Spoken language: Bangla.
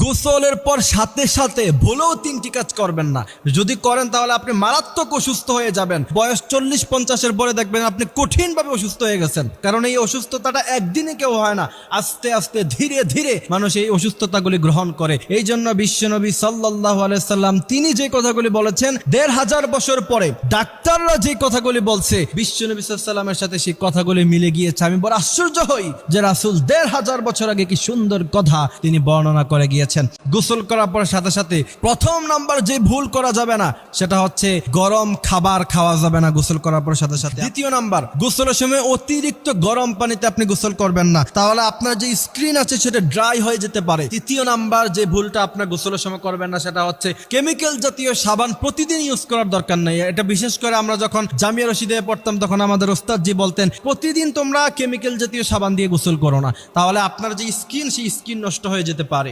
গোসলের পর সাথে সাথে ভুলেও তিনটি কাজ করবেন না। যদি করেন তাহলে আপনি মারাত্মক অসুস্থ হয়ে যাবেন। বয়স 40-50-এর পরে দেখবেন আপনি কঠিনভাবে অসুস্থ হয়ে গেছেন। কারণ এই অসুস্থতাটা একদিনে কেউ হয় না, আস্তে আস্তে ধীরে ধীরে মানুষ এই অসুস্থতাগুলি গ্রহণ করে। এই জন্য বিশ্বনবী সাল্লাল্লাহু আলাইহি সাল্লাম তিনি যে কথাগুলি বলেছেন 1500 বছর পরে ডাক্তাররা যে কথাগুলি বলছে বিশ্বনবী সাল্লাল্লাহু আলাইহি সাল্লামের সাথে সেই কথাগুলি মিলে গিয়েছে। আমি বড় আশ্চর্য হই যে রাসূল 1500 বছর আগে কি সুন্দর কথা তিনি বর্ণনা করে গিয়েছেন। গোসল করার পর সাথে সাথে প্রথম নাম্বার যে ভুল করা যাবে না সেটা হচ্ছে গরম খাবার খাওয়া যাবে না গোসল করার পর সাথে সাথে। দ্বিতীয় নাম্বার, গোসলের সময় অতিরিক্ত গরম পানিতে আপনি গোসল করবেন না, তাহলে আপনার যে স্কিন আছে সেটা ড্রাই হয়ে যেতে পারে। তৃতীয় নাম্বার যে ভুলটা আপনার গোসলের সময় করবেন না সেটা হচ্ছে কেমিক্যাল জাতীয় সাবান প্রতিদিন ইউজ করার দরকার নেই। এটা বিশেষ করে আমরা যখন জামিয়া রশিদে পড়তাম তখন আমাদের ওস্তাদজি বলতেন প্রতিদিন তোমরা কেমিক্যাল জাতীয় সাবান দিয়ে গোসল করো না, তাহলে আপনার যে স্কিন সেই স্কিন নষ্ট হয়ে যেতে পারে।